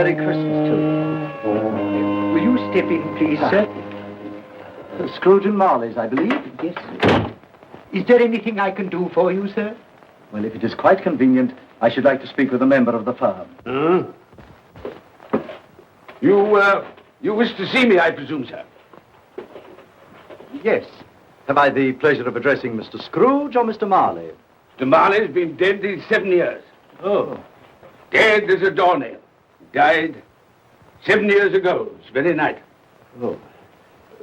Merry Christmas to you. Will you step in, please, sir? Scrooge and Marley's, I believe. Yes, sir. Is there anything I can do for you, sir? Well, if it is quite convenient, I should like to speak with a member of the firm. You wish to see me, I presume, sir? Yes. Have I the pleasure of addressing Mr. Scrooge or Mr. Marley? Mr. Marley's been dead these 7 years. Oh. Dead as a doornail. Died 7 years ago, this very night. Oh.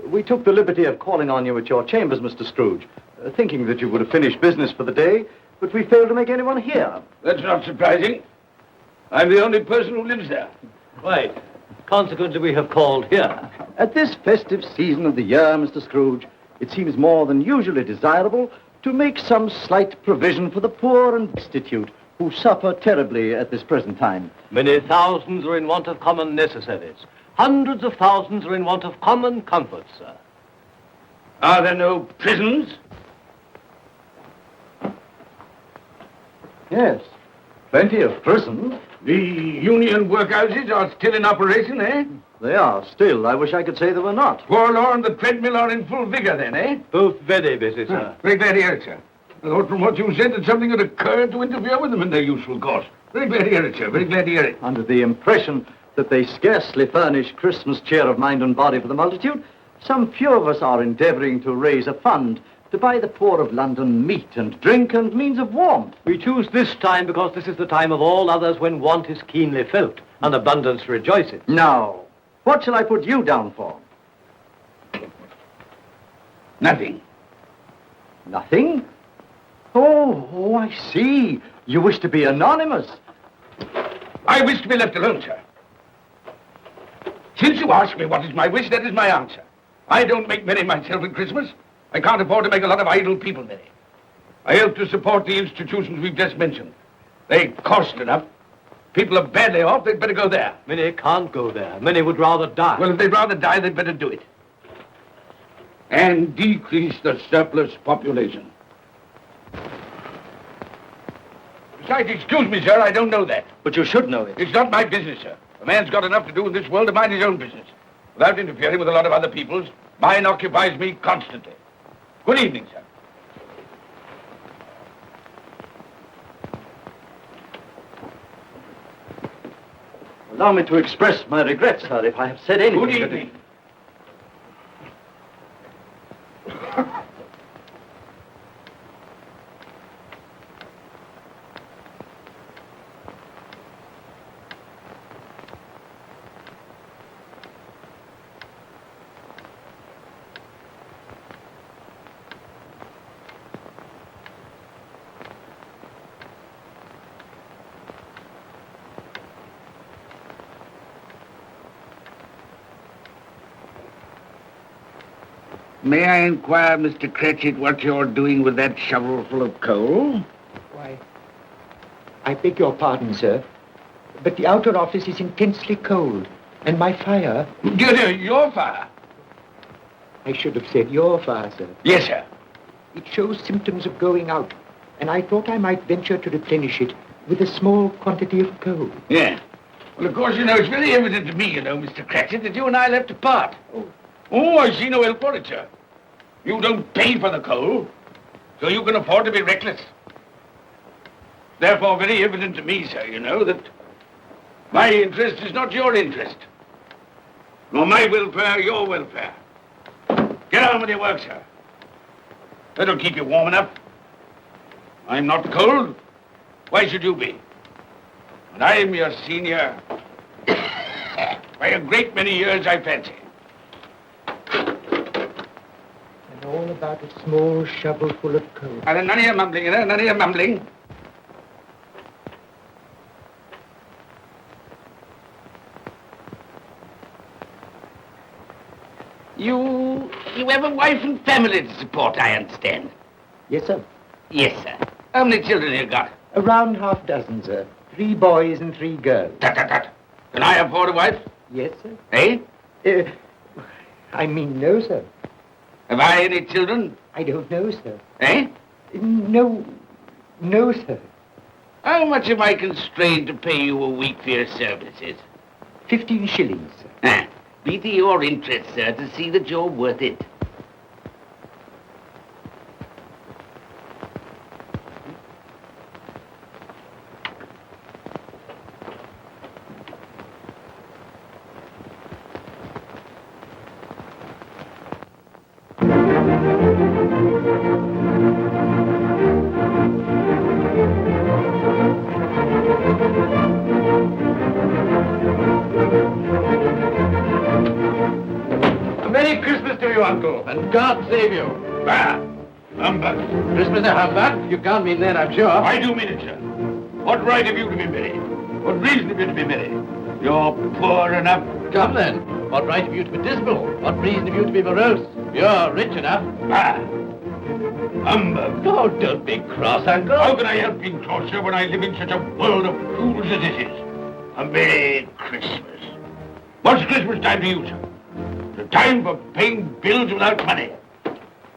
We took the liberty of calling on you at your chambers, Mr. Scrooge, thinking that you would have finished business for the day, but we failed to make anyone here. That's not surprising. I'm the only person who lives there. Right. Consequently, we have called here. At this festive season of the year, Mr. Scrooge, it seems more than usually desirable to make some slight provision for the poor and destitute who suffer terribly at this present time. Many thousands are in want of common necessaries. Hundreds of thousands are in want of common comforts, sir. Are there no prisons? Yes, plenty of prisons. The union workhouses are still in operation, eh? They are still. I wish I could say they were not. Forlorn and the treadmill are in full vigor then, eh? Both very busy, sir. Very glad to hear it, sir. I thought from what you said that something had occurred to interfere with them in their useful course. Very glad to hear it, sir. Very glad to hear it. Under the impression that they scarcely furnish Christmas cheer of mind and body for the multitude, some few of us are endeavoring to raise a fund to buy the poor of London meat and drink and means of warmth. We choose this time because this is the time of all others when want is keenly felt and abundance rejoices. Now, what shall I put you down for? Nothing. Nothing? Oh, I see. You wish to be anonymous. I wish to be left alone, sir. Since you ask me what is my wish, that is my answer. I don't make merry myself at Christmas. I can't afford to make a lot of idle people merry. I help to support the institutions we've just mentioned. They cost enough. People are badly off, they'd better go there. Many can't go there. Many would rather die. Well, if they'd rather die, they'd better do it. And decrease the surplus population. Besides, excuse me, sir, I don't know that. But you should know it. It's not my business, sir. A man's got enough to do in this world to mind his own business. Without interfering with a lot of other people's, mine occupies me constantly. Good evening, sir. Allow me to express my regrets, sir, if I have said anything. Good evening. May I inquire, Mr. Cratchit, what you're doing with that shovelful of coal? Why, I beg your pardon, sir, but the outer office is intensely cold, and my fire... Dear, your fire? I should have said your fire, sir. Yes, sir. It shows symptoms of going out, and I thought I might venture to replenish it with a small quantity of coal. Yeah. Well, of course, it's very evident to me, Mr. Cratchit, that you and I left apart. Oh, I see no help for it, sir. You don't pay for the coal, so you can afford to be reckless. Therefore, very evident to me, sir, that my interest is not your interest. Nor my welfare, your welfare. Get on with your work, sir. That'll keep you warm enough. I'm not cold. Why should you be? And I'm your senior by a great many years, I fancy. And all about a small shovelful of coal. And none of your mumbling, none of your mumbling. You have a wife and family to support, I understand. Yes, sir. Yes, sir. How many children you got? Around half dozen, sir. 3 boys and 3 girls. Tut. Can I afford a wife? Yes, sir. Eh? I mean, no, sir. Have I any children? I don't know, sir. Eh? No, sir. How much am I constrained to pay you a week for your services? 15 shillings, sir. Be to your interest, sir, to see that you're worth it. Merry Christmas to you, Uncle, and God save you. Bah! Humbug. Christmas a humbug? You can't mean that, I'm sure. I do mean it, sir. What right have you to be merry? What reason have you to be merry? You're poor enough. Come then. What right have you to be dismal? What reason have you to be morose? You're rich enough. Bah! Humbug. Oh, don't be cross, Uncle. How can I help being cross, sir, when I live in such a world of fools as this is? A Merry Christmas. What's Christmas time to you, sir? The time for paying bills without money.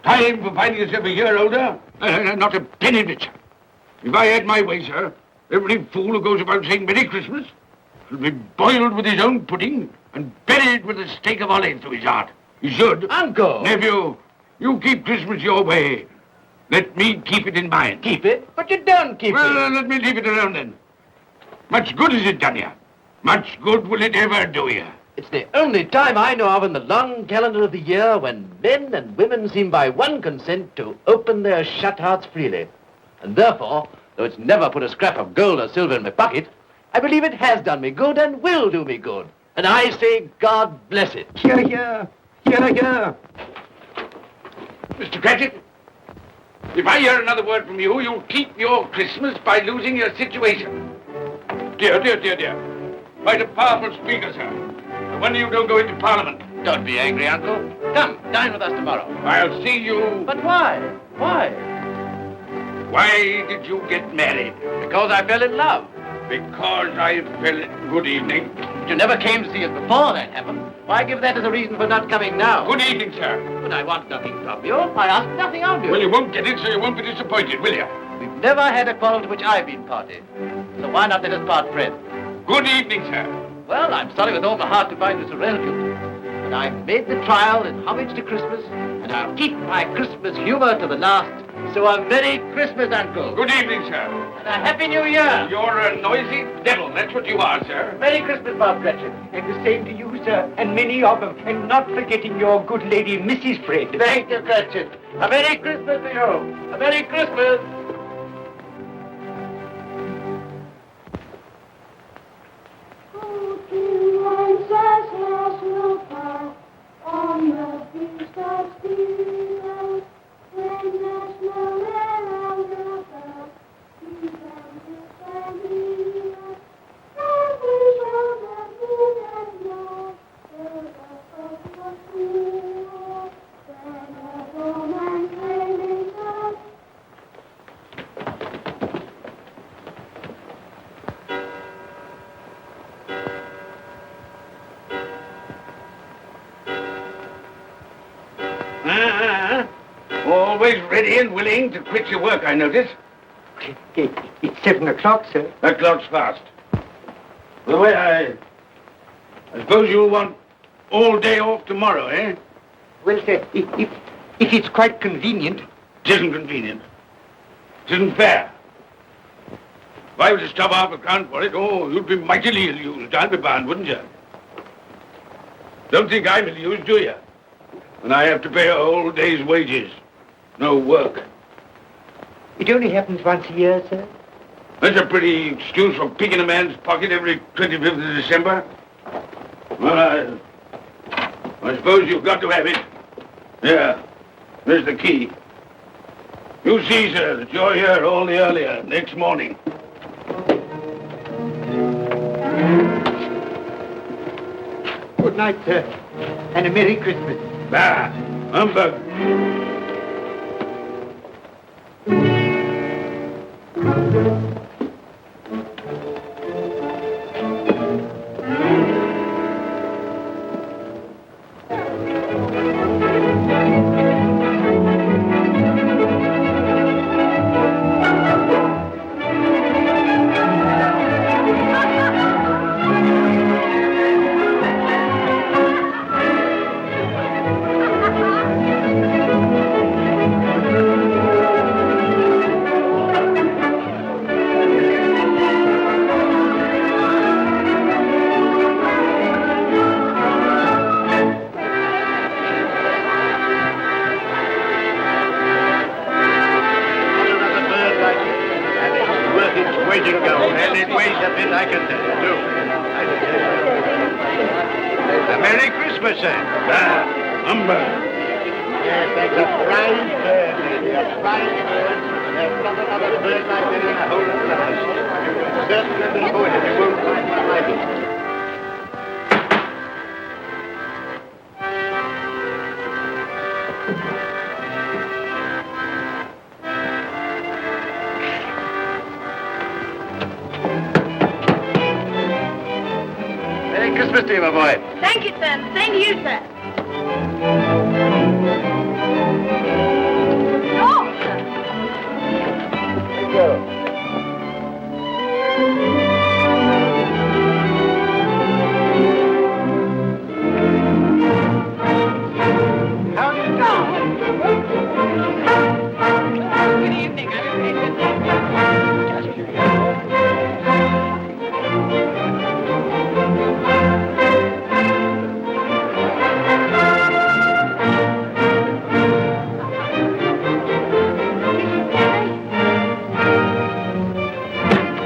Time for finding yourself a year older? Not a penny of it, sir. If I had my way, sir, every fool who goes about saying Merry Christmas should be boiled with his own pudding and buried with a stake of olive through his heart. He should. Uncle! Nephew, you keep Christmas your way. Let me keep it in mine. Keep it? But you don't keep Well, it. let me leave it alone then. Much good has it done you? Much good will it ever do you? It's the only time I know of in the long calendar of the year when men and women seem by one consent to open their shut hearts freely. And therefore, though it's never put a scrap of gold or silver in my pocket, I believe it has done me good and will do me good. And I say, God bless it. Hear, hear. Hear, hear. Mr. Cratchit, if I hear another word from you, you'll keep your Christmas by losing your situation. Dear, dear, dear, dear. Quite a powerful speaker, sir. No wonder you don't go into Parliament. Don't be angry, Uncle. Come, dine with us tomorrow. I'll see you... But why? Why? Why did you get married? Because I fell in love. Because I fell... Good evening. But you never came to see us before that happened. Why give that as a reason for not coming now? Good evening, sir. But I want nothing from you. I ask nothing of you. Well, you won't get it, so you won't be disappointed, will you? We've never had a quarrel to which I've been party. So why not let us part friends? Good evening, sir. Well, I'm sorry with all my heart to find you so relative. But I've made the trial in homage to Christmas, and I'll keep my Christmas humor to the last. So a Merry Christmas, Uncle. Good evening, sir. And a Happy New Year. You're a noisy devil, that's what you are, sir. Merry Christmas, Bob Cratchit. And the same to you, sir, and many of them. And not forgetting your good lady, Mrs. Fred. Thank you, Cratchit. A Merry Christmas to you. A Merry Christmas. On the feast of steel, when the snow around about, he comes to stand here, and we show the moon and know, till the folk was cool, then a woman came in sight. Always ready and willing to quit your work, I notice. It's 7 o'clock, sir. That clock's fast. Well, I suppose you'll want all day off tomorrow, eh? Well, sir, if it's quite convenient. It isn't convenient. It isn't fair. If I was to stop half a crown for it, you'd be mightily ill-used, I'll be bound, wouldn't you? Don't think I'm ill-used, do you? And I have to pay a whole day's wages. No work. It only happens once a year, sir. That's a pretty excuse for picking a man's pocket every 25th of December. Well, I suppose you've got to have it. Yeah, there's the key. You see, sir, that you're here all the earlier next morning. Good night, sir, and a Merry Christmas. Bah, humbug. Christmas, sir. Humbug. Yes, that's a fine bird, lady, a fine bird. There's not another bird like that in the whole of the house. You will certainly be good if you won't find one like it. Merry Christmas to you, my boy. Thank you, sir. Same to you, sir. Oh, sir. Thank you. How do you do? Good evening.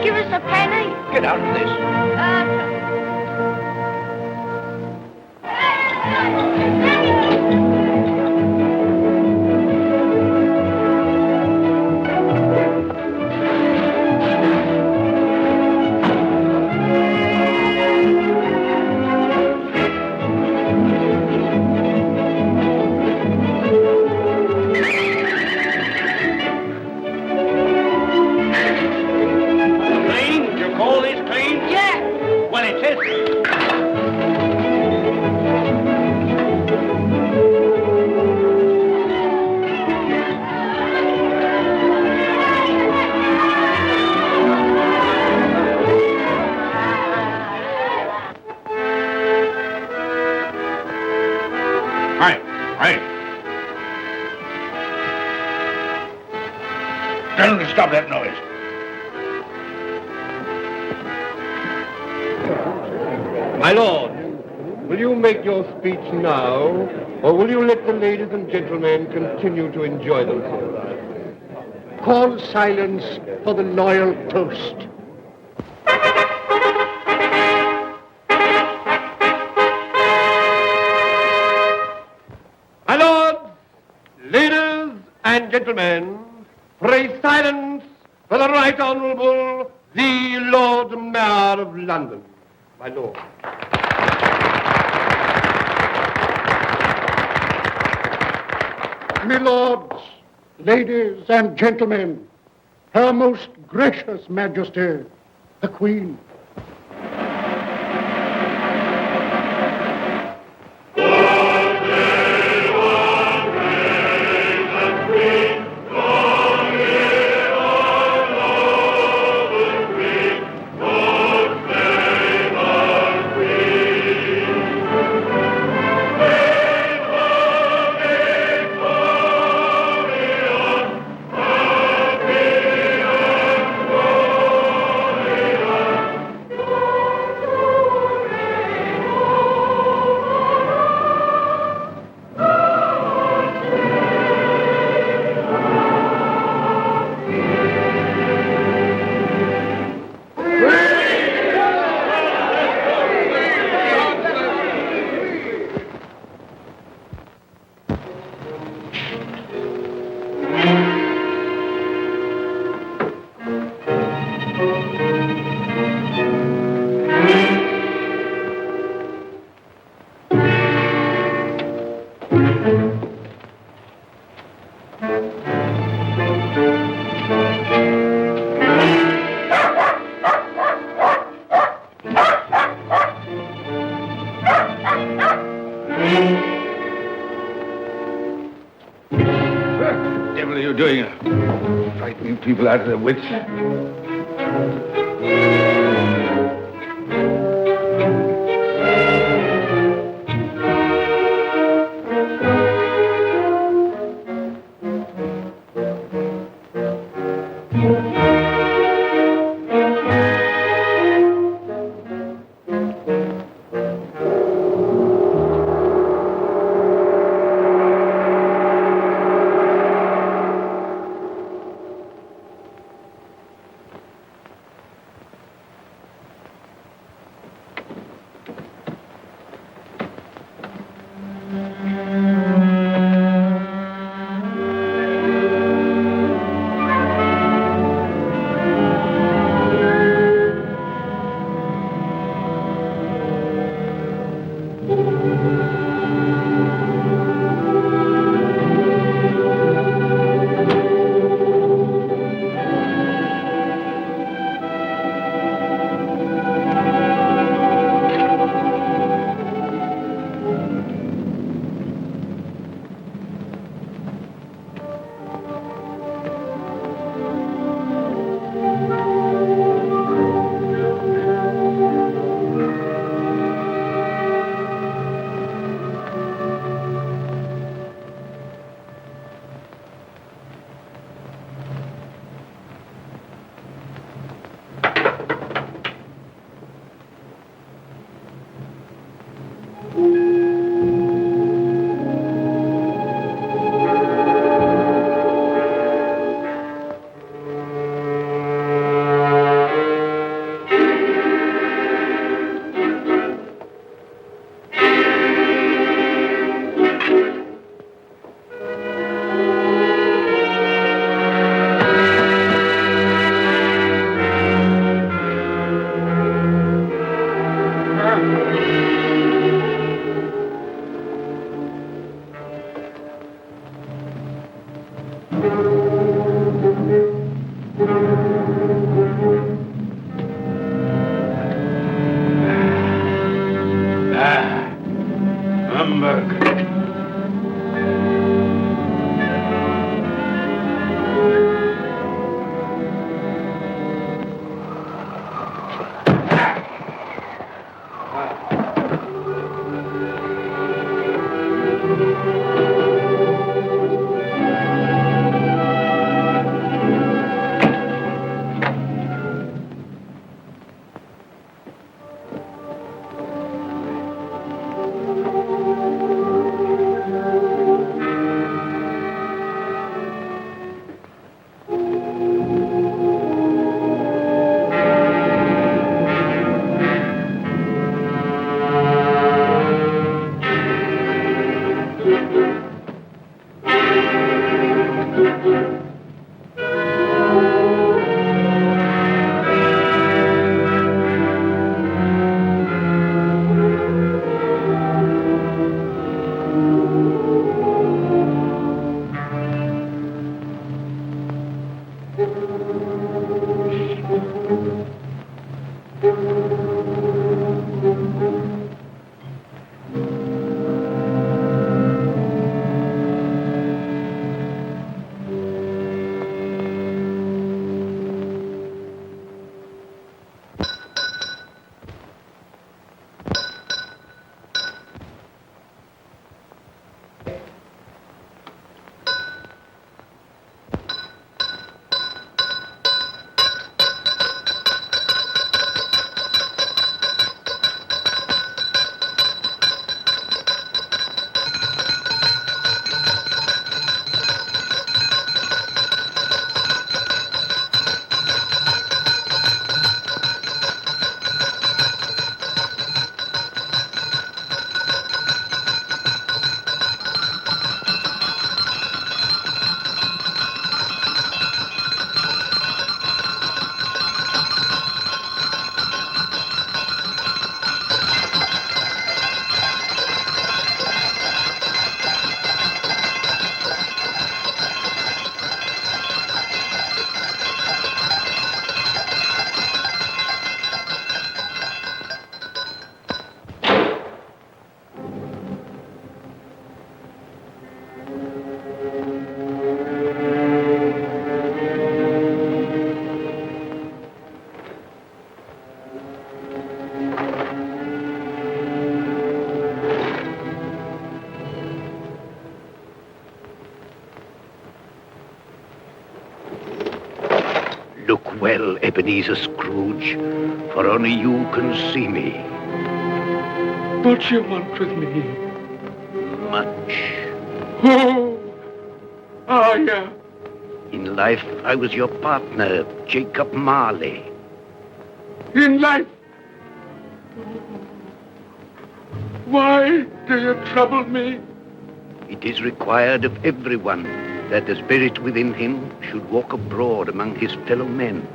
Give us a penny. Get out of this. Clean? You call this clean? Yeah. Well, it is. Right. Don't stop that noise. My lord, will you make your speech now, or will you let the ladies and gentlemen continue to enjoy themselves? Call silence for the loyal toast. My lords, ladies and gentlemen, pray silence for the Right Honourable the Lord Mayor of London. My lord. My lords, ladies and gentlemen, Her Most Gracious Majesty, the Queen. What the devil are you doing? Frightening people out of their wits. Ebenezer Scrooge, for only you can see me. What you want with me? Much. Oh, yeah. In life, I was your partner, Jacob Marley. In life. Why do you trouble me? It is required of everyone that the spirit within him should walk abroad among his fellow men.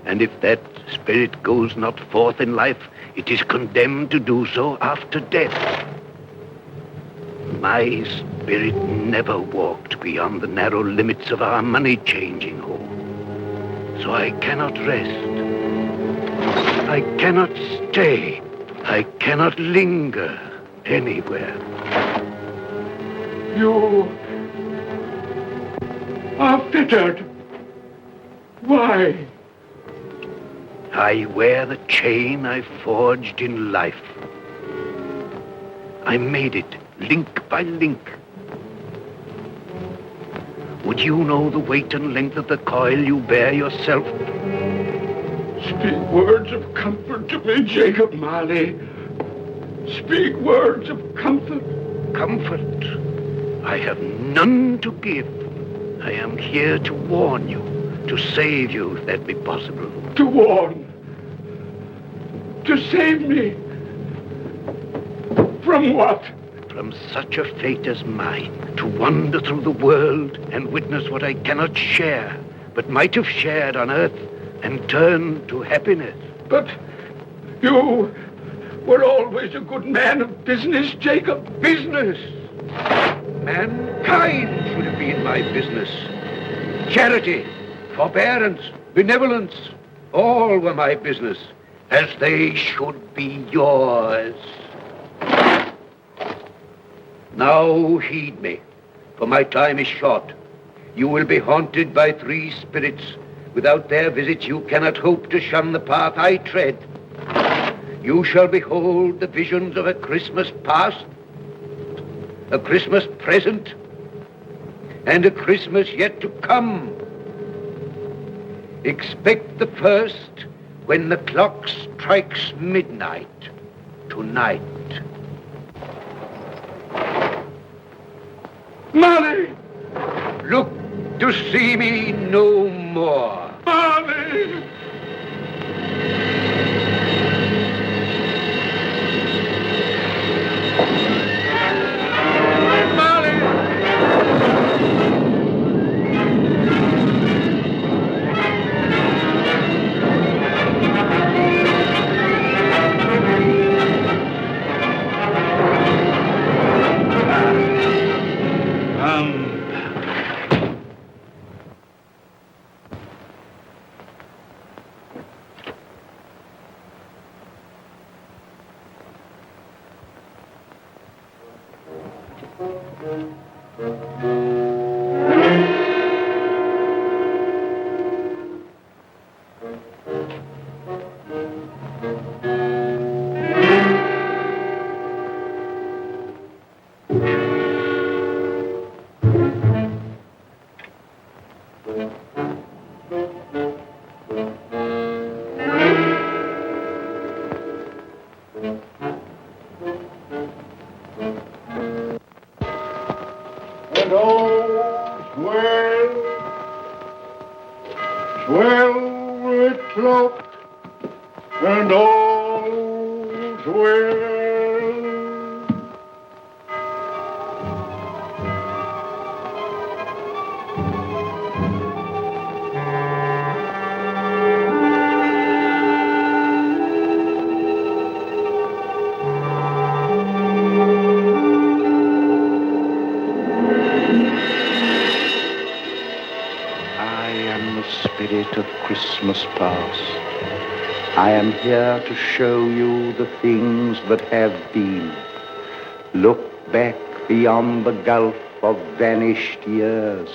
And if that spirit goes not forth in life, it is condemned to do so after death. My spirit never walked beyond the narrow limits of our money-changing hall. So I cannot rest. I cannot stay. I cannot linger anywhere. You are fettered. Why? I wear the chain I forged in life. I made it link by link. Would you know the weight and length of the coil you bear yourself? Speak words of comfort to me, Jacob Marley. Speak words of comfort. Comfort? I have none to give. I am here to warn you, to save you if that be possible. To warn. To save me. From what? From such a fate as mine, to wander through the world and witness what I cannot share, but might have shared on earth and turn to happiness. But you were always a good man of business, Jacob. Business? Mankind should have been my business. Charity, forbearance, benevolence, all were my business, as they should be yours. Now heed me, for my time is short. You will be haunted by 3 spirits. Without their visits, you cannot hope to shun the path I tread. You shall behold the visions of a Christmas past, a Christmas present, and a Christmas yet to come. Expect the first when the clock strikes midnight tonight. Marley! Look to see me no more. Marley! And all's well, velvet cloak, and all's well. Spirit of Christmas past. I am here to show you the things that have been. Look back beyond the gulf of vanished years.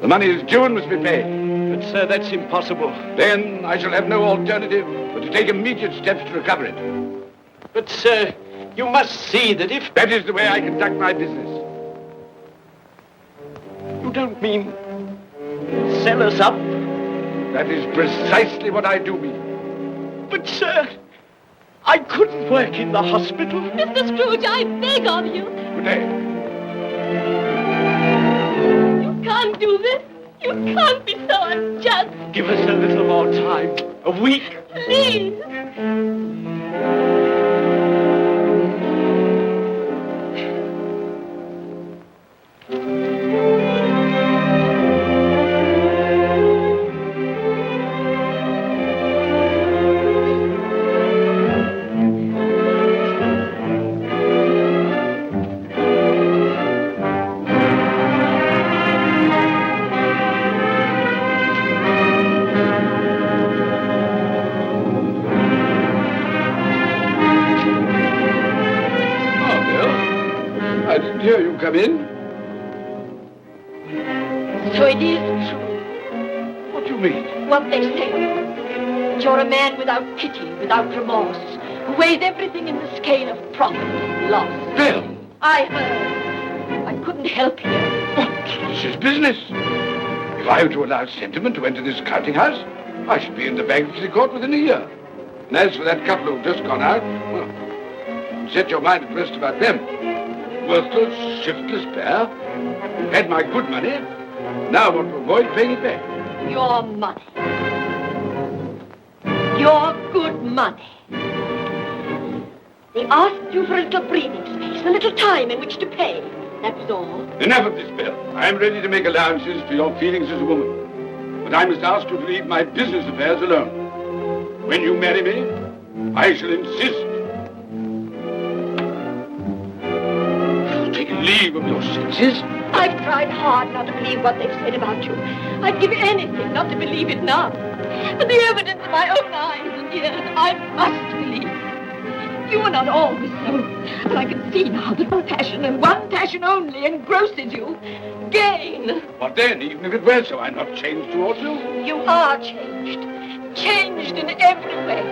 The money is due and must be paid. But, sir, that's impossible. Then I shall have no alternative but to take immediate steps to recover it. But, sir, you must see that if... That is the way I conduct my business. You don't mean... Sell us up? That is precisely what I do mean. But, sir, I couldn't work in the hospital. Mr. Scrooge, I beg of you. Good day. You can't do this. You can't be so unjust. Give us a little more time. A week. Please. I didn't hear you come in. So it is true, What do you mean? what they say. That you're a man without pity, without remorse, who weighs everything in the scale of profit and loss. Bill! I heard. I couldn't help hearing. But this is business. If I were to allow sentiment to enter this counting house, I should be in the bankruptcy court within a year. And as for that couple who've just gone out, well, set your mind at rest about them. Worthless, shiftless pair. Had my good money. Now want to avoid paying it back. Your money. Your good money. They asked you for a little breathing space, a little time in which to pay. That was all. Enough of this, Bill. I am ready to make allowances for your feelings as a woman. But I must ask you to leave my business affairs alone. When you marry me, I shall insist. Take leave of your senses. I've tried hard not to believe what they've said about you. I'd give anything not to believe it now. But the evidence of my own eyes and ears, I must believe. You were not always so. But I can see now that one passion and one passion only engrosses you. Gain. What then? Even if it were so, I'm not changed towards you. You are changed. Changed in every way.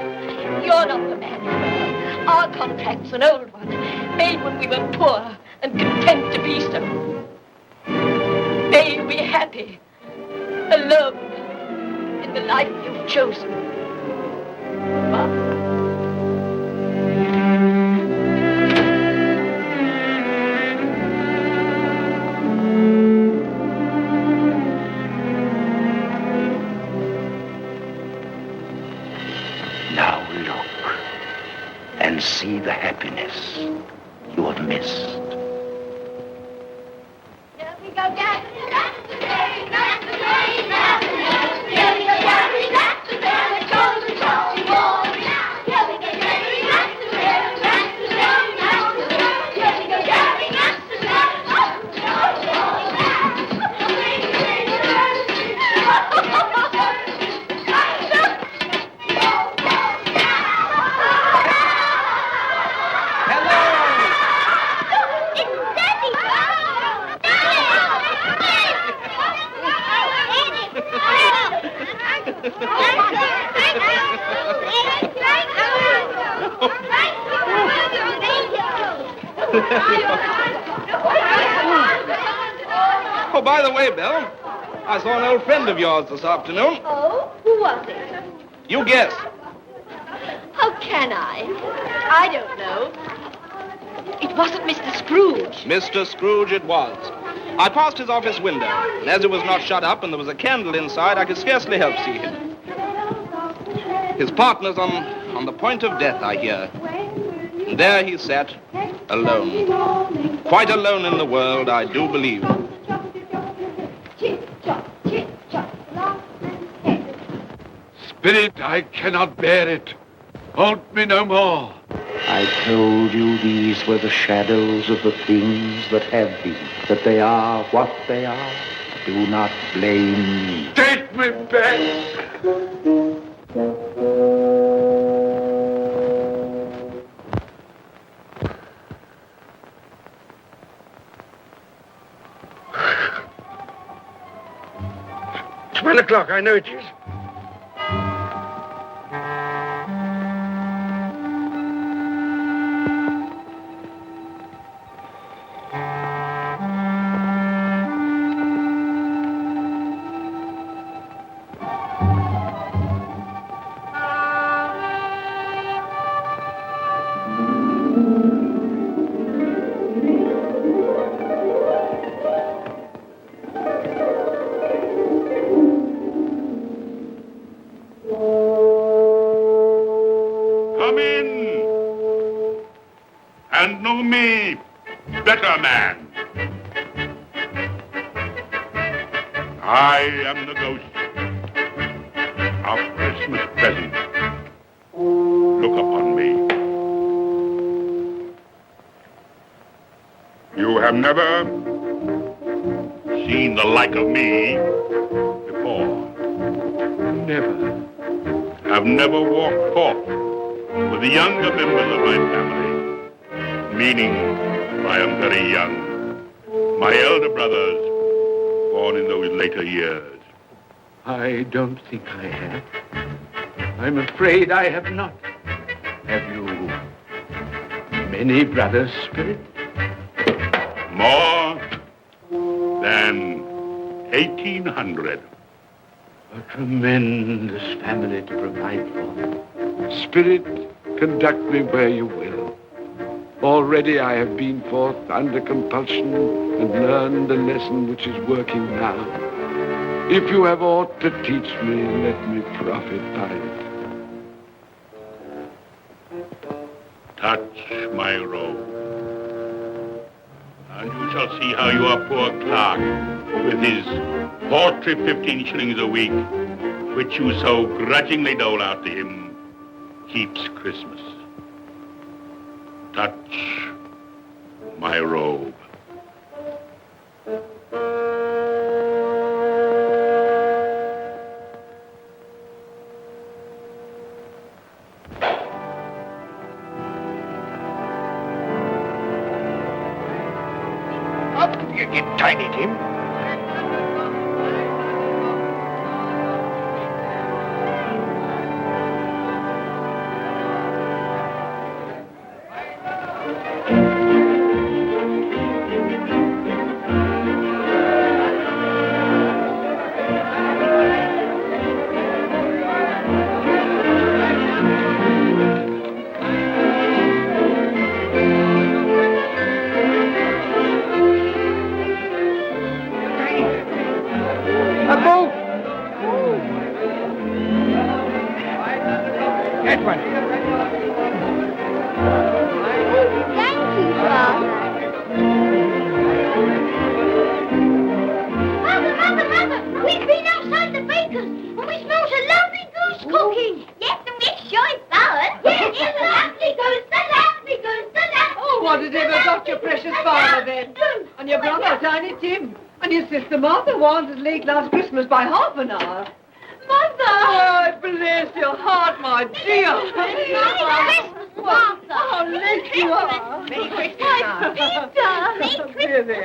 You're not the man you were. Our contract's an old one, made when we were poor and content to be so. May you be happy, alone, in the life you've chosen. Goodbye. Now look and see the happiness you have missed. Here we go, Jack. That's the day, that's the day, that's the day. Here we go, Gary, that's the day. The golden show boy. Here we go, Gary, that's the day, that's the day, that's the day. Here we go, Gary, that's the day. Oh, by the way, Bill, I saw an old friend of yours this afternoon. Oh, who was it? You guess. How can I? I don't know. It wasn't Mr. Scrooge. Mr. Scrooge it was. I passed his office window, and as it was not shut up and there was a candle inside, I could scarcely help see him. His partner's on the point of death, I hear. And there he sat, alone. Quite alone in the world, I do believe. Spirit, I cannot bear it. Haunt me no more. I told you these were the shadows of the things that have been, that they are what they are. Do not blame me. Take me back. It's 1 o'clock, I know it is. come in and know me better man. I am the ghost of Christmas present. Look upon me. You have never seen the like of me before. Never. I've never walked forth with the younger members of my family, meaning I am very young. My elder brothers, born in those later years. I don't think I have. I'm afraid I have not. Have you many brothers, Spirit? More than 1,800. A tremendous family to provide for. Spirit, conduct me where you will. Already I have been forth under compulsion and learned the lesson which is working now. If you have aught to teach me, let me profit by it. Touch my robe, and you shall see how your poor clerk, with his paltry 15 shillings a week, which you so grudgingly dole out to him, keeps Christmas. Touch my robe. Up you get, Tiny Tim. Last Christmas by half an hour. Mother! Oh, bless your heart, my dear. Merry Christmas, Martha. How late you are. Merry Christmas, Peter. Merry Christmas.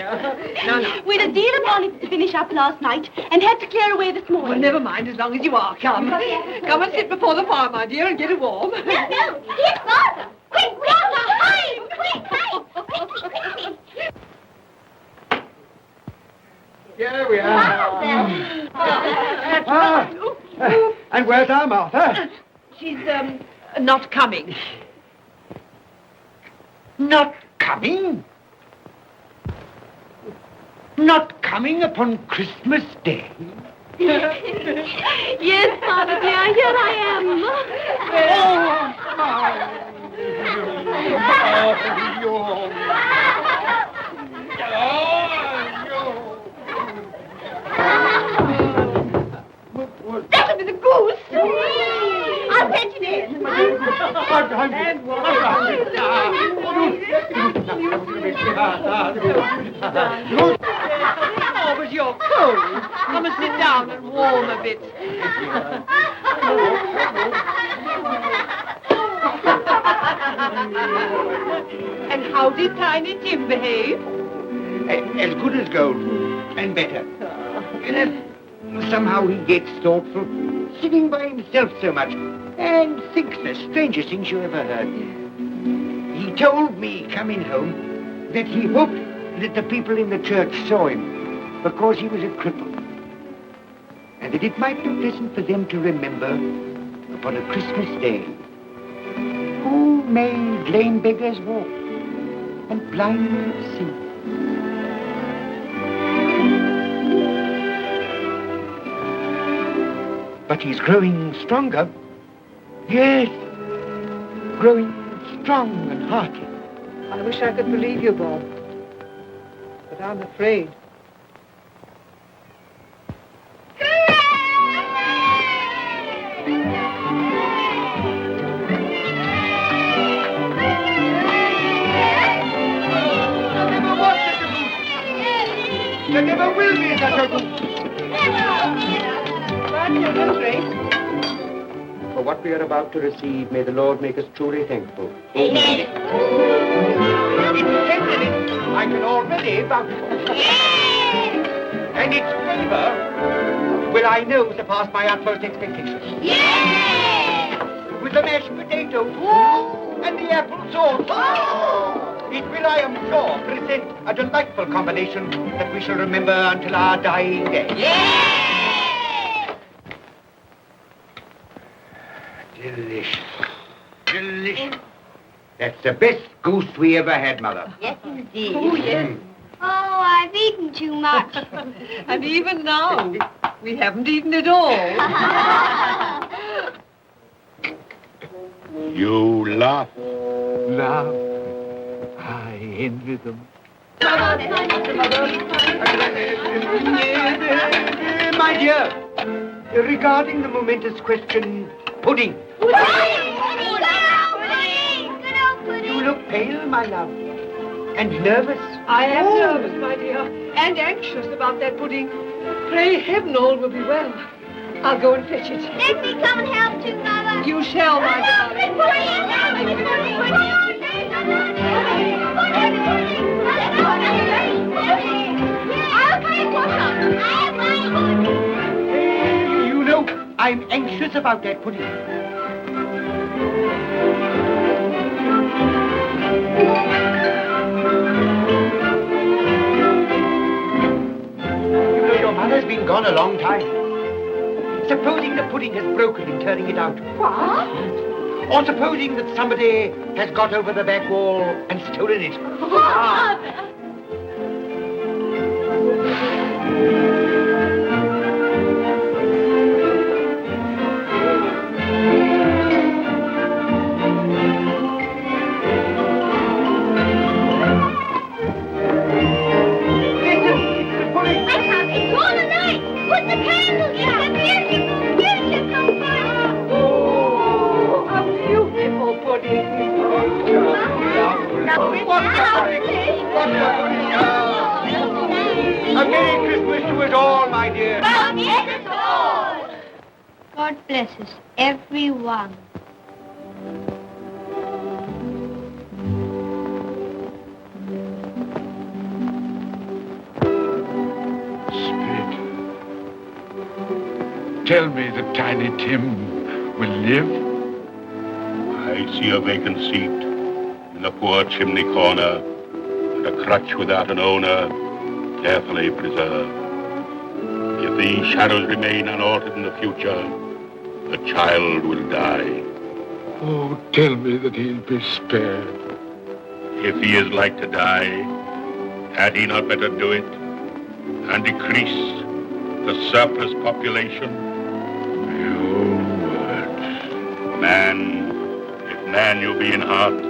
No. We had a deal of money to finish up last night and had to clear away this morning. Well, never mind, as long as you are. Come. Come and sit before the fire, my dear, and get it warm. No. Here, Father. Quick, Martha, hide. Quick. Here we are. And where's our Martha? She's, not coming. Not coming? Not coming upon Christmas Day? Yes, Father dear, here I That'll be the goose. I'll fetch it in. Oh, but you're cold. Come and sit down and warm a bit. And how did Tiny Tim behave? As good as gold, and better. Somehow he gets thoughtful, sitting by himself so much, and thinks the strangest things you ever heard. He told me, coming home, that he hoped that the people in the church saw him, because he was a cripple, and that it might be pleasant for them to remember, upon a Christmas day, who made lame beggars walk and blind men see. But he's growing stronger. Yes, growing strong and hearty. I wish I could believe you, Bob. But I'm afraid. There never will be such a goose. For what we are about to receive, may the Lord make us truly thankful. Amen. I can already vouch for it. And its flavor will, I know, surpass my utmost expectations. With the mashed potato and the apple sauce, it will, I am sure, present a delightful combination that we shall remember until our dying day. Delicious. Delicious. That's the best goose we ever had, Mother. Yes, indeed. Oh, yes. Oh, I've eaten too much. And even now, we haven't eaten it all. You laugh. Love. I envy them. My dear, regarding the momentous question, pudding. You look pale, my love, and nervous. I am nervous, my dear, and anxious about that pudding. Pray heaven all will be well. I'll go and fetch it. Let me come and help too, Mother. You shall, my darling. You know, I'm anxious about that pudding. You know, your mother's been gone a long time. Supposing the pudding has broken in turning it out. What? Or supposing that somebody has got over the back wall and stolen it. A Merry Christmas to us all, my dear. God bless us, everyone. Spirit, tell me that Tiny Tim will live. I see a vacant seat in a poor chimney corner, and a crutch without an owner, carefully preserved. If these shadows remain unaltered in the future, the child will die. Oh, tell me that he'll be spared. If he is like to die, had he not better do it and decrease the surplus population? Your words. Man, if man you be in heart,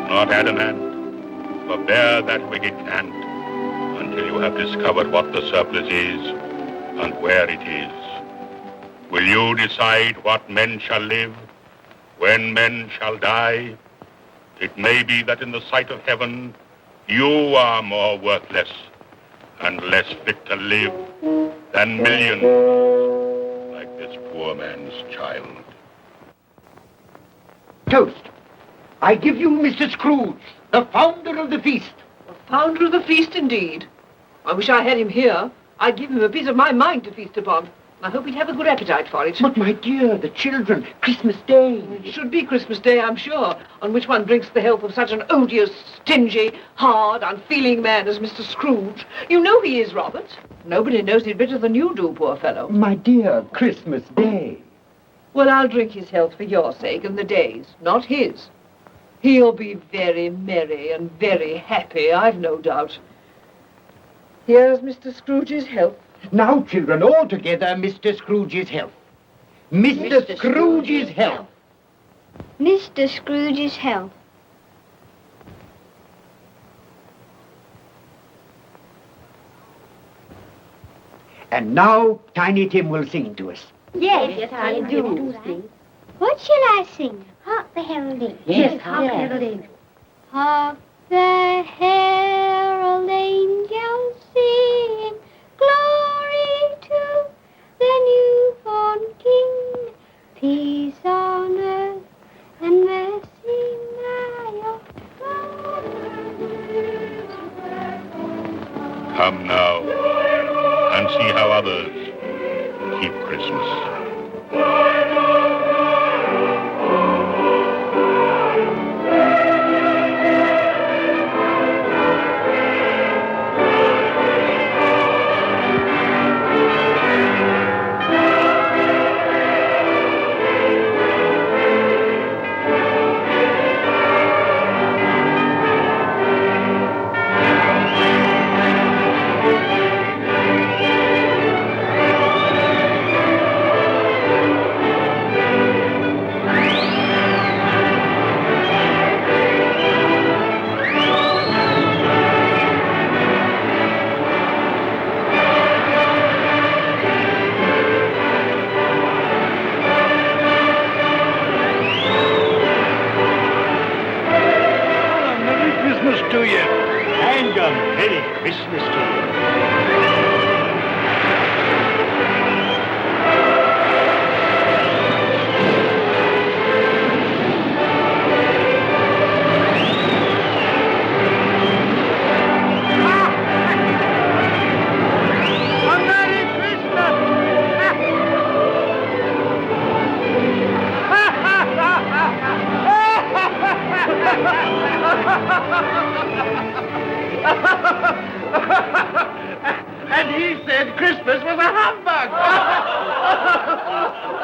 not adamant, forbear that wicked cant until you have discovered what the surplus is and where it is. Will you decide what men shall live, when men shall die? It may be that in the sight of heaven, you are more worthless and less fit to live than millions like this poor man's child. Toast. I give you Mr. Scrooge, the founder of the feast. The founder of the feast, indeed. I wish I had him here. I'd give him a piece of my mind to feast upon. I hope he'd have a good appetite for it. But, my dear, the children, Christmas Day. It should be Christmas Day, I'm sure, on which one drinks the health of such an odious, stingy, hard, unfeeling man as Mr. Scrooge. You know he is, Robert. Nobody knows it better than you do, poor fellow. My dear, Christmas Day. Well, I'll drink his health for your sake and the day's, not his. He'll be very merry and very happy, I've no doubt. Here's Mr. Scrooge's health. Now, children, all together, Mr. Scrooge's health. Mr. Scrooge's health. Mr. Scrooge's health. And now Tiny Tim will sing to us. Yes, I do. What shall I sing? Hark the heralding. Yes, hark the heralding. Hark the herald angels sing, glory to the newborn King, peace on earth and mercy nigh. Come now and see how others keep Christmas. To you. And a Merry Christmas to you. And he said Christmas was a humbug.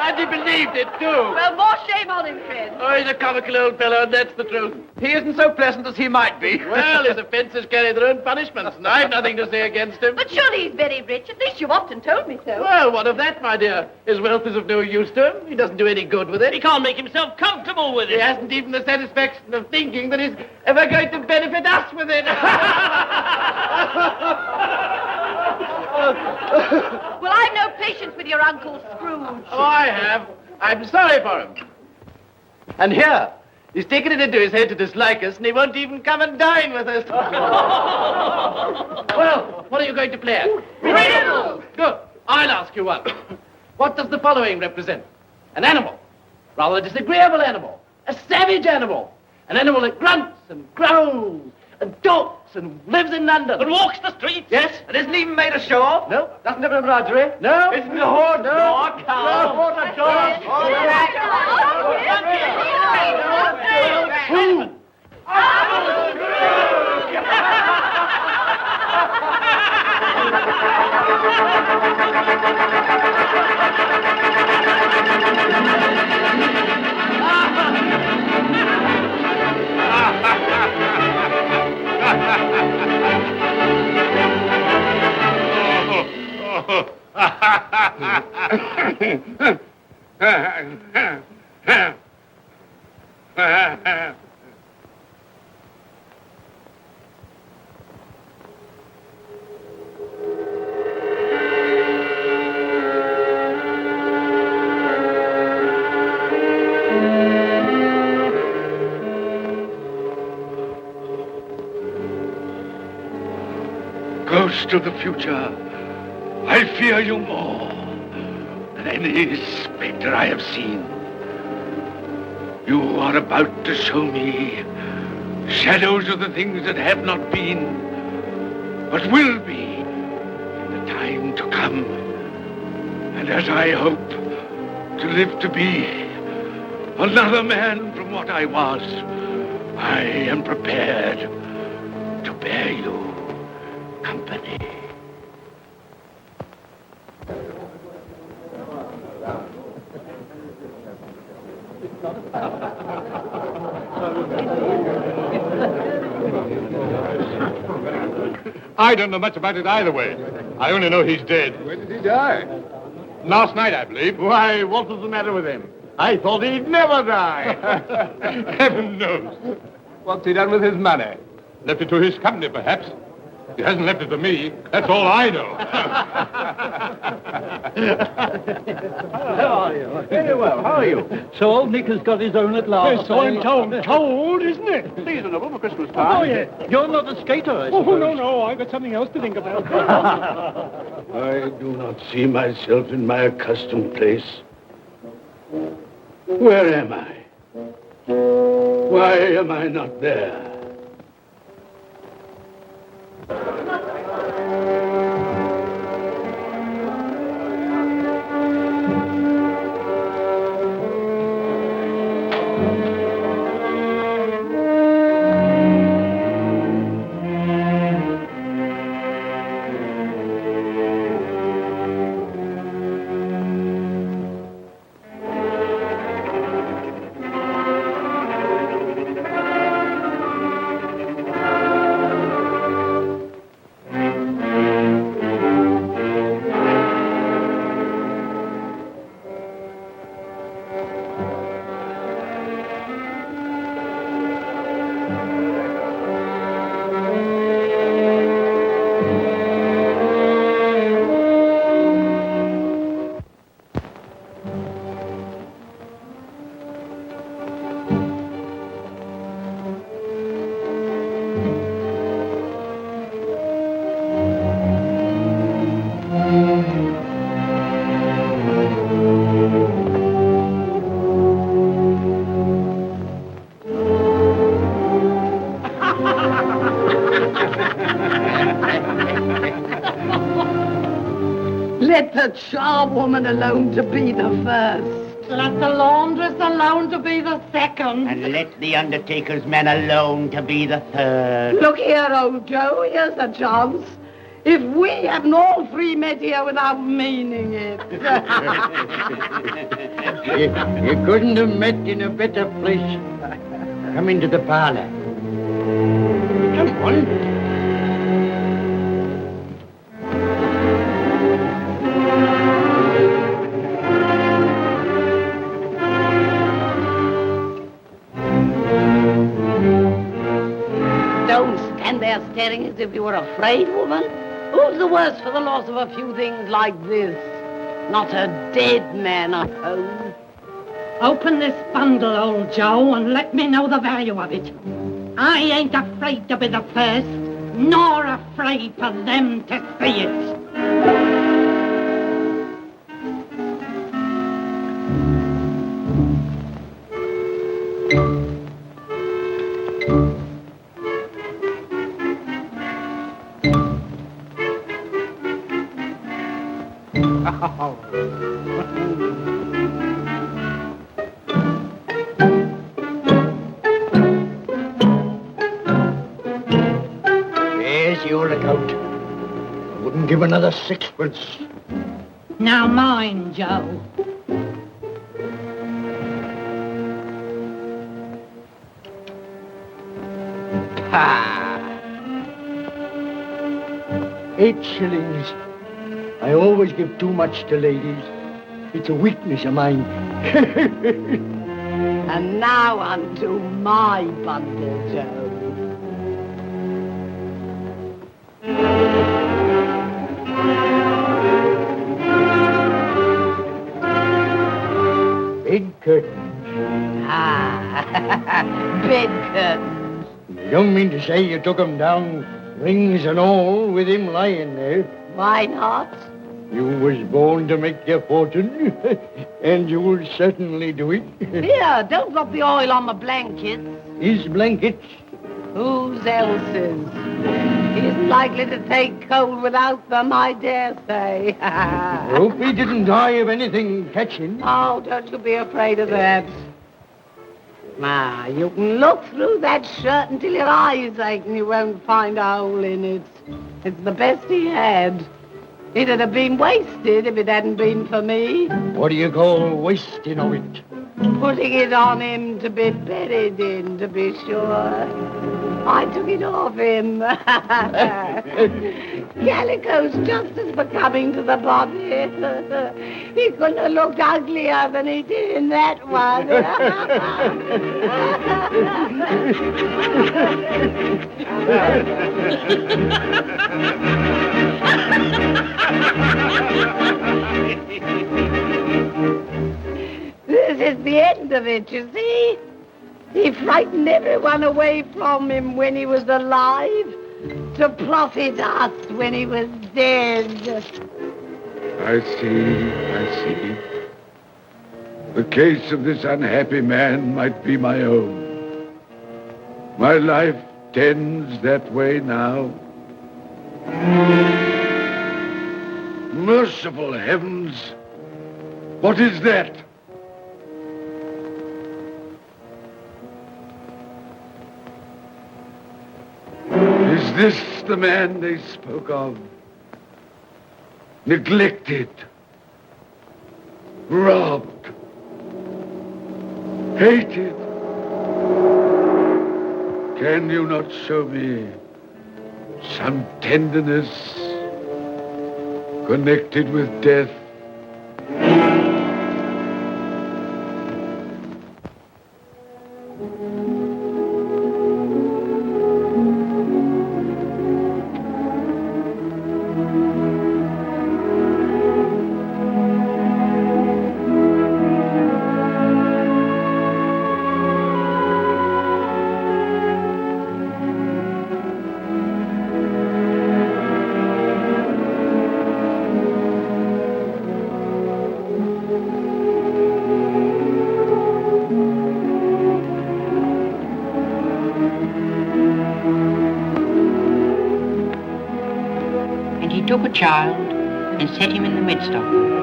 And he believed it, too. Well, more shame on him, friend. Oh, he's a comical old fellow, and that's the truth. He isn't so pleasant as he might be. Well, his offences carry their own punishments, and I've nothing to say against him. But surely he's very rich. At least you've often told me so. Well, what of that, my dear? His wealth is of no use to him. He doesn't do any good with it. He can't make himself comfortable with it. He hasn't even the satisfaction of thinking that he's ever going to benefit us with it. Well, I've no patience with your Uncle Scrooge. Oh, I have. I'm sorry for him. And here, he's taken it into his head to dislike us, and he won't even come and dine with us. Well, what are you going to play at? Riddles! Good. I'll ask you one. What does the following represent? An animal. Rather a disagreeable animal. A savage animal. An animal that grunts and growls and talks and lives in London. And walks the streets. Yes. And isn't even made a show of? No. Doesn't have embroidery? No. Isn't a horse? No. No, cow. No, not a dog. Who? Ghost of the future, I fear you more than any spectre I have seen. You are about to show me shadows of the things that have not been, but will be in the time to come. And as I hope to live to be another man from what I was, I am prepared to bear you company. I don't know much about it either way. I only know he's dead. When did he die? Last night, I believe. Why, what was the matter with him? I thought he'd never die. Heaven knows. What's he done with his money? Left it to his company, perhaps. He hasn't left it to me. That's all I know. How are you? Very well. How are you? So old Nick has got his own at last. So I'm told, isn't it? Seasonable for Christmas time. Oh, yeah. You're not a skater, I Oh, suppose. no. I've got something else to think about. I do not see myself in my accustomed place. Where am I? Why am I not there? Let the charwoman alone to be the first. Let the laundress alone to be the second. And let the undertaker's man alone to be the third. Look here, old Joe, here's a chance. If we hadn't all three met here without meaning it. You couldn't have met in a better place. Come into the parlor. Come on. Don't stand there staring as if you were afraid, woman. Who's the worse for the loss of a few things like this? Not a dead man, I hope. Open this bundle, old Joe, and let me know the value of it. I ain't afraid to be the first, nor afraid for them to see it. There's your account. I wouldn't give another sixpence. Now mind, Joe. Ah. 8 shillings. I always give too much to ladies. It's a weakness of mine. And now unto my bundle, Joe. Bed curtains. Ah, bed curtains. You don't mean to say you took 'em down, rings and all, with him lying there? Why not? You was born to make your fortune, and you will certainly do it. Here, don't drop the oil on my blankets. His blankets? Whose else's? He isn't likely to take cold without them, I dare say. I hope he didn't die of anything catching. Oh, don't you be afraid of that. Ma, you can look through that shirt until your eyes ache and you won't find a hole in it. It's the best he had. It'd have been wasted if it hadn't been for me. What do you call wasting of it? Putting it on him to be buried in, to be sure. I took it off him. Calico's just as becoming to the body. He couldn't have looked uglier than he did in that one. This is the end of it, you see. He frightened everyone away from him when he was alive to profit us when he was dead. I see. The case of this unhappy man might be my own. My life tends that way now. Merciful heavens! What is that? Is this the man they spoke of? Neglected, robbed, hated. Can you not show me some tenderness connected with death? Took a child and set him in the midst of them.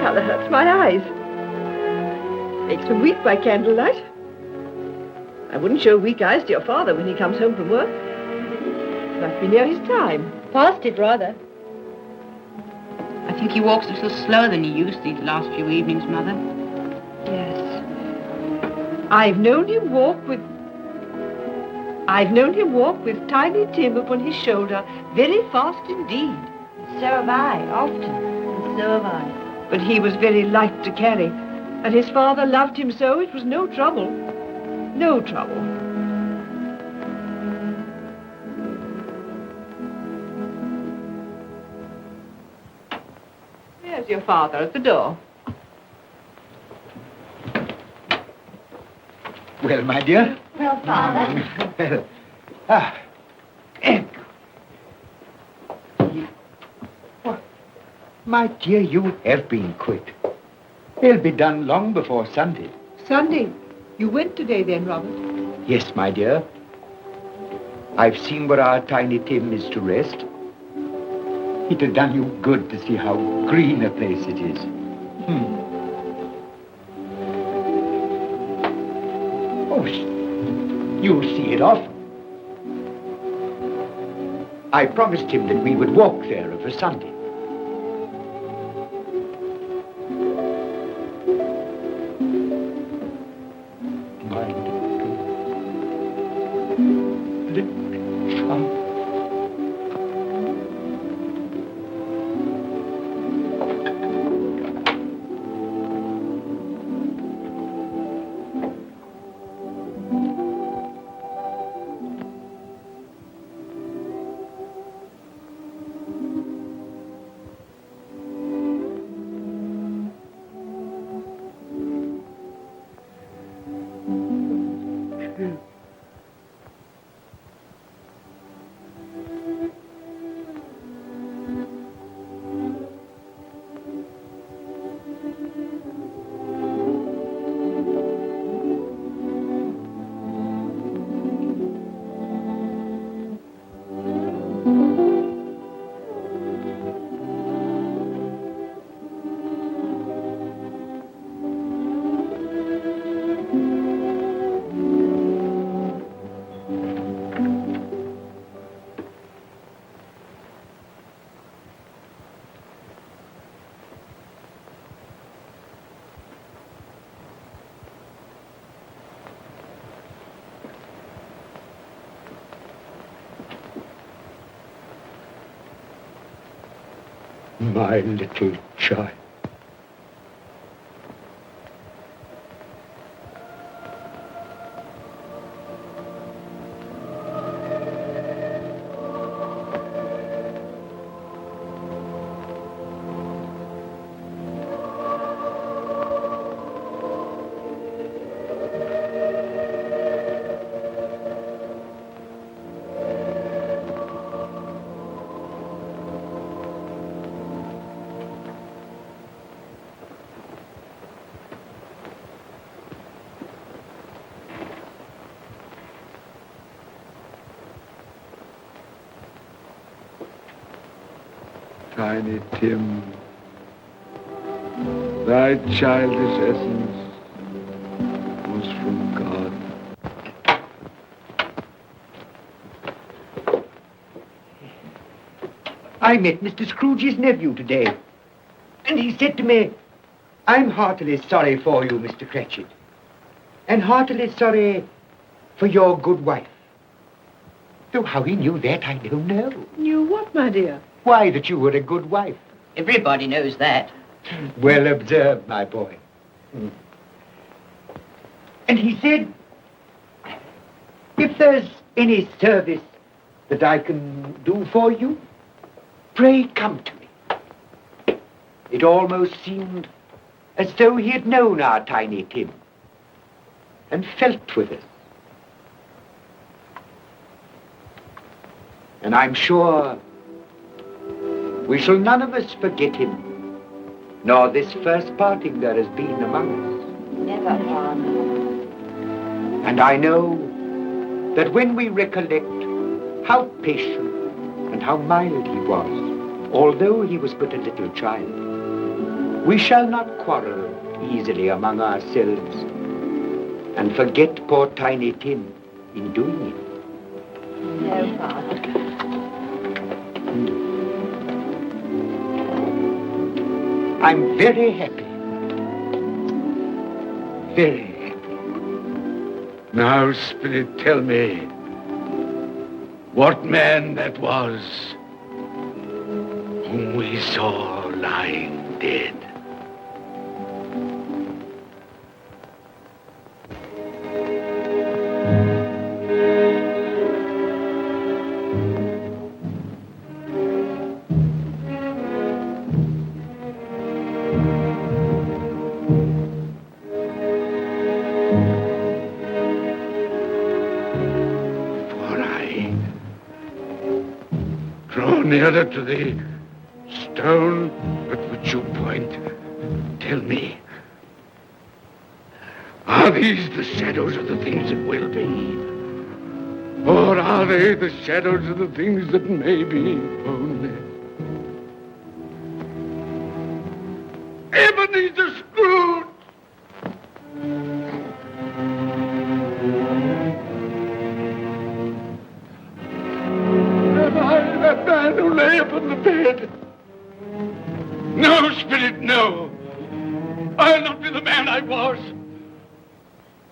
Colour hurts my eyes. Makes me weep by candlelight. I wouldn't show weak eyes to your father when he comes home from work. Must be near his time. Past it, rather. I think he walks a little slower than he used these last few evenings, Mother. Yes. I've known him walk with Tiny Tim upon his shoulder, very fast indeed. So have I, often. And so have I. But he was very light to carry. And his father loved him so it was no trouble. No trouble. There's your father at the door. Well, my dear. Well, Father. Well, my dear, you have been quick. They'll be done long before Sunday. Sunday? You went today then, Robert? Yes, my dear. I've seen where our Tiny Tim is to rest. It'd have done you good to see how green a place it is. Oh, you'll see it often. I promised him that we would walk there of a Sunday. My little child. Tiny Tim, thy childish essence was from God. I met Mr. Scrooge's nephew today, and he said to me, I'm heartily sorry for you, Mr. Cratchit, and heartily sorry for your good wife. Though how he knew that, I don't know. Knew what, my dear? Why, that you were a good wife. Everybody knows that. Well observed, my boy. And he said, if there's any service that I can do for you, pray come to me. It almost seemed as though he had known our Tiny Tim and felt with us. And I'm sure we shall none of us forget him, nor this first parting there has been among us. Never, Father. And I know that when we recollect how patient and how mild he was, although he was but a little child, we shall not quarrel easily among ourselves and forget poor Tiny Tim in doing it. No, Father. I'm very happy. Very happy. Now, Spirit, tell me what man that was whom we saw lying dead. Nearer to the stone at which you point. Tell me, are these the shadows of the things that will be? Or are they the shadows of the things that may be only? Ebenezer Scrooge! That man who lay upon the bed. No, Spirit, no. I'll not be the man I was.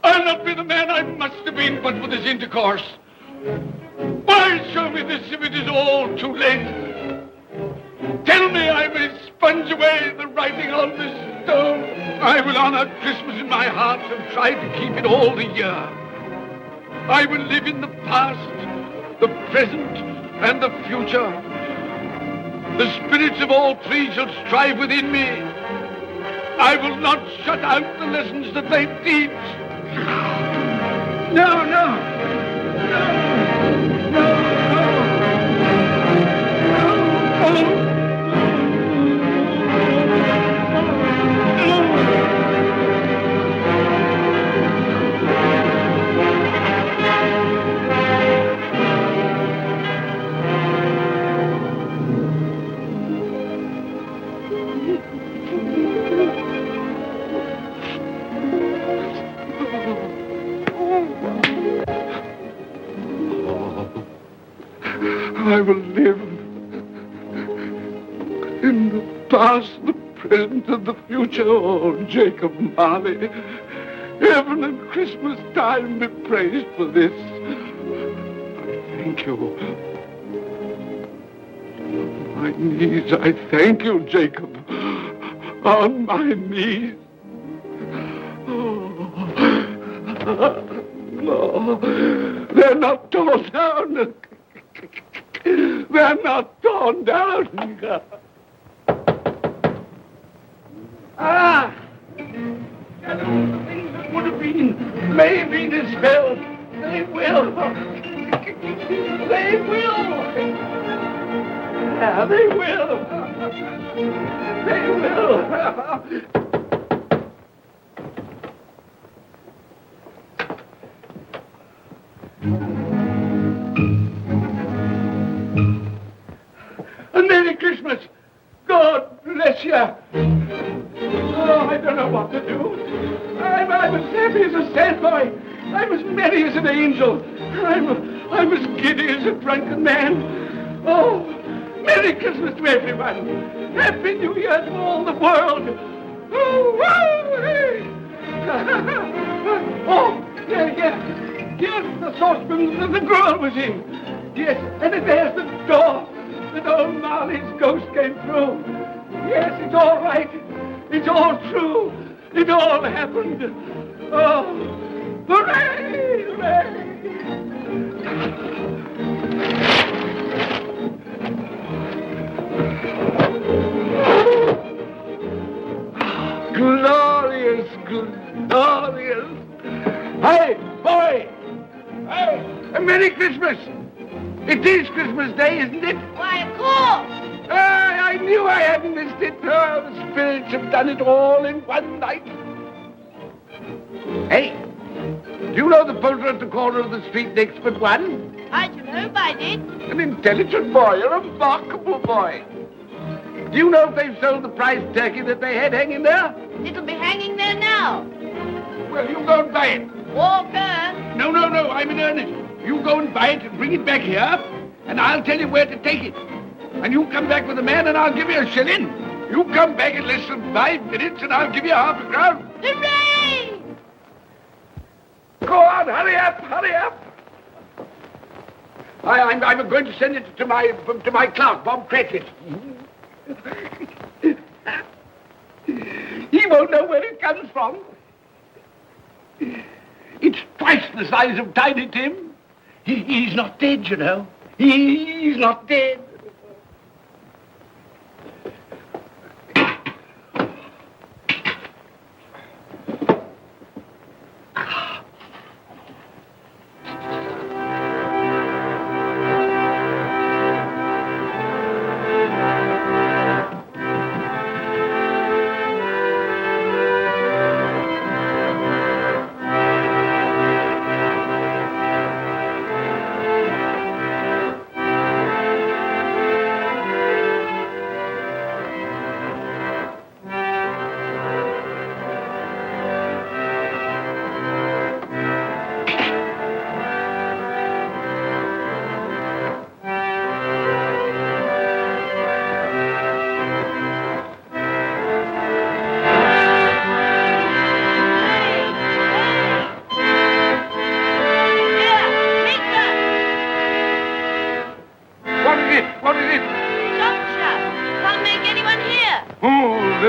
I'll not be the man I must have been but for this intercourse. Why show me this if it is all too late? Tell me I may sponge away the writing on this stone. I will honor Christmas in my heart and try to keep it all the year. I will live in the past, the present, and the future. The spirits of all three shall strive within me. I will not shut out the lessons that they teach. No, no. No, no, no. No, no. I will live in the past, the present, and the future. Oh, Jacob Marley, heaven and Christmas time be praised for this. I thank you. my knees, I thank you, Jacob. On my knees. Oh, they're not torn down. They're not torn down. Ah! And all the things that would have been may be dispelled. They will. They will. Yeah, they will. They will. And Merry Christmas. God bless you. Oh, I don't know what to do. I'm as happy as a sandboy. I'm as merry as an angel. I'm as giddy as a drunken man. Oh, Merry Christmas to everyone. Happy New Year to all the world. Oh, oh, hey. Oh, yeah. Here's the saucepan that the girl was in. Yes, and there's the door that old Marley's ghost came through. Yes, it's all right. It's all true. It all happened. Oh, hooray, hooray. Glorious, glorious. Hey, boy! Hey, a Merry Christmas! It is Christmas Day, isn't it? Why, of course. I knew I hadn't missed it. Oh, the spirits have done it all in one night. Hey, do you know the poulterer at the corner of the street next but one? I should hope I did. An intelligent boy, a remarkable boy. Do you know if they've sold the prize turkey that they had hanging there? It'll be hanging there now. Well, you go and buy it. Walker. No, I'm in earnest. You go and buy it and bring it back here, and I'll tell you where to take it. And you come back with a man, and I'll give you a shilling. You come back in less than 5 minutes, and I'll give you half a crown. Hooray! Go on, hurry up. I'm going to send it to my clerk, Bob Cratchit. He won't know where it comes from. It's twice the size of Tiny Tim. He's not dead, you know. He's not dead.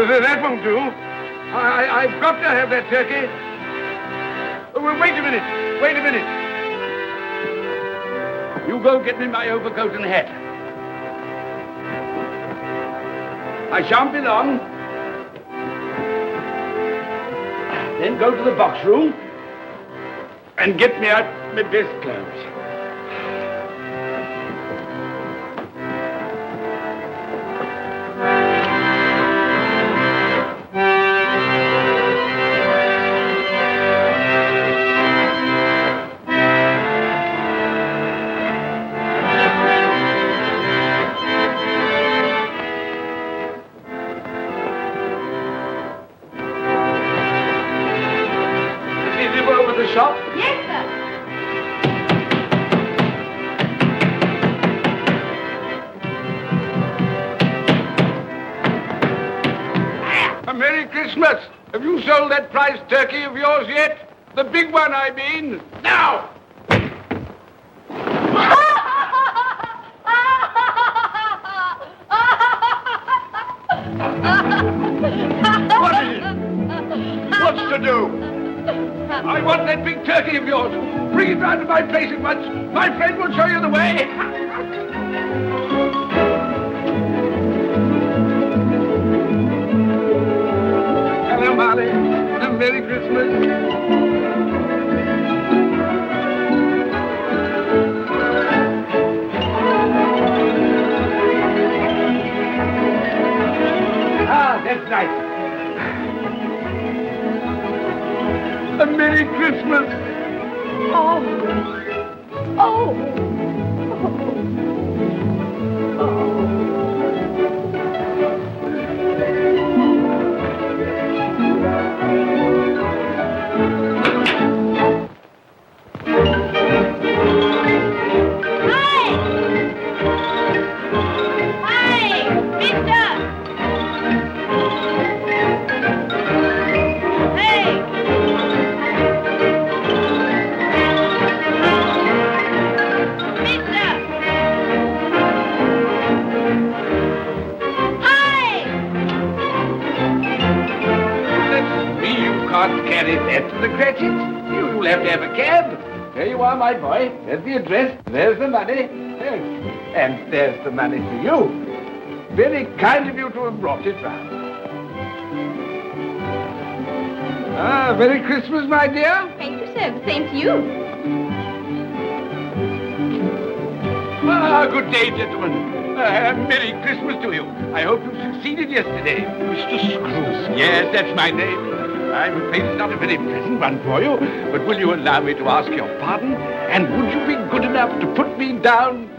That won't do. I've got to have that turkey. Well, wait a minute. You go get me my overcoat and hat. I shan't be long. Then go to the box room and get me out my best clothes. Christmas! Have you sold that prize turkey of yours yet? The big one, I mean. Now! What is it? What's to do? I want that big turkey of yours. Bring it round to my place at once. My friend will show you the way. Hello, Molly. Merry Christmas. That's right. A Merry Christmas. Oh. Oh. You'll have to have a cab. There you are, my boy. There's the address. There's the money. And there's the money for you. Very kind of you to have brought it round. Merry Christmas, my dear. Thank you, sir. The same to you. Good day, gentlemen. Merry Christmas to you. I hope you succeeded yesterday. Mr. Scrooge. Yes, that's my name. I'm afraid it's not a very pleasant one for you, but will you allow me to ask your pardon? And would you be good enough to put me down?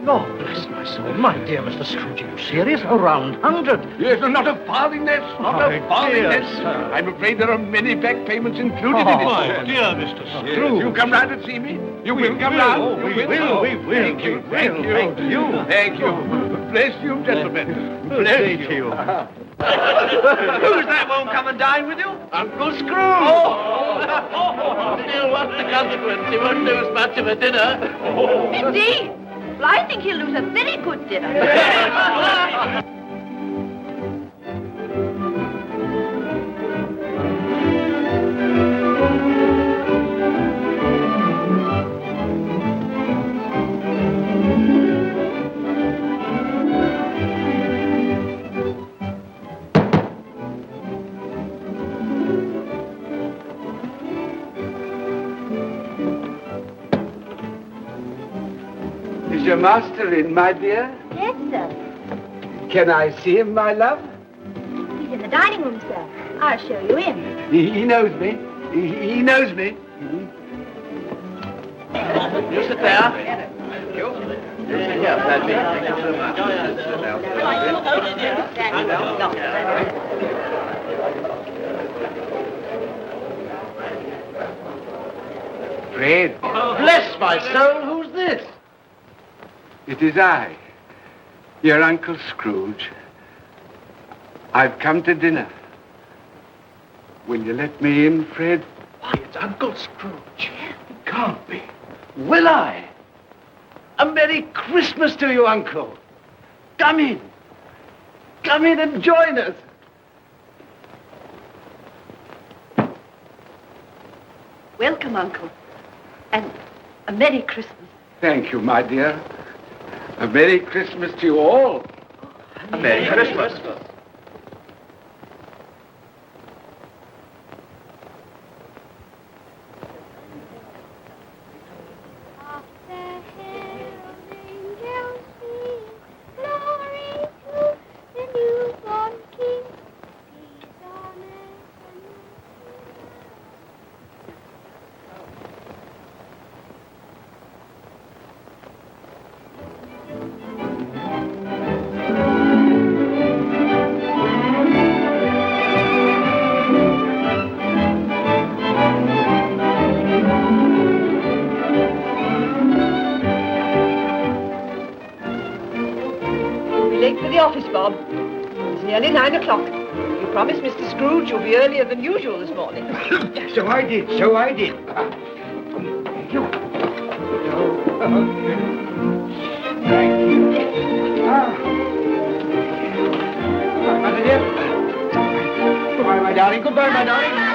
Lord bless my soul. My dear Mr. Scrooge, are you serious? A round 100? Yes, not a farthing less. Not a farthing less. I'm afraid there are many back payments included in it. My dear Mr. Scrooge. Yes, you come round and see me. You will come round. We will. Thank you. Thank you. Bless you, gentlemen. Bless you. Who's that won't come and dine with you? Uncle Scrooge! Still, what's the consequence? He won't lose much of a dinner. Indeed. Well, I think he'll lose a very good dinner. Is your master in, my dear? Yes, sir. Can I see him, my love? He's in the dining room, sir. I'll show you in. He knows me. He knows me. You sit there. Thank you. Here, that's me. Thank you so much. Fred. Bless my soul, who's this? It is I, your Uncle Scrooge. I've come to dinner. Will you let me in, Fred? Why, it's Uncle Scrooge. It can't be. Will I? A Merry Christmas to you, Uncle. Come in. Come in and join us. Welcome, Uncle. And a Merry Christmas. Thank you, my dear. A Merry Christmas to you all. A Merry Christmas. Office, Bob. It's nearly 9 o'clock. You promised Mr. Scrooge you'll be earlier than usual this morning. So I did. Thank you. Thank you. And goodbye, my darling.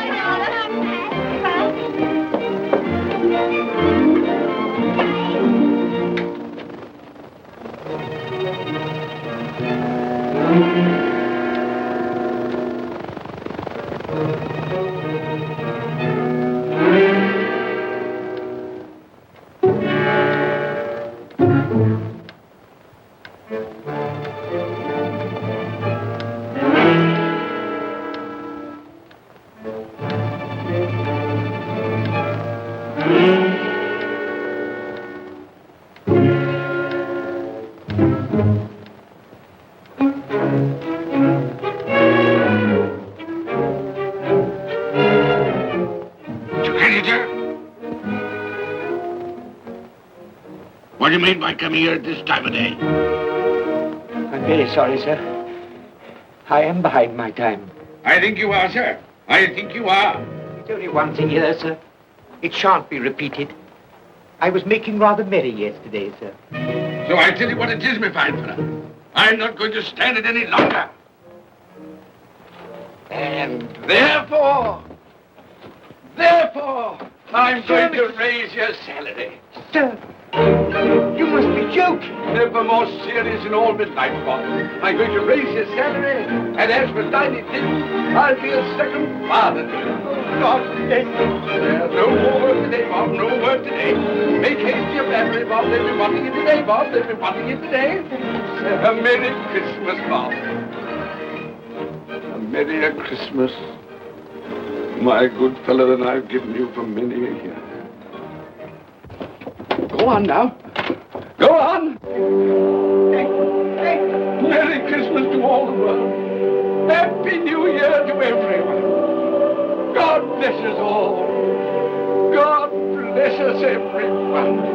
What do you mean by coming here at this time of day? I'm very sorry, sir. I am behind my time. I think you are, sir. I think you are. It's only once a year, sir. It shan't be repeated. I was making rather merry yesterday, sir. So I tell you what it is, my fine fellow. I'm not going to stand it any longer. And therefore, I'm going to raise your salary. Sir, you must be joking. Never more serious in all my life, Bob. I'm going to raise your salary, and as for tiny things, I'll be a second father to you. God bless you. No more work today, Bob. No work today. Make haste to your family, Bob. They'll be wanting you today, Bob. They'll be wanting you today. A Merry Christmas, Bob. A Merry Christmas, my good fellow, that I've given you for many a year. Go on now. Go on. Merry Christmas to all the world. Happy New Year to everyone. God bless us all. God bless us everyone.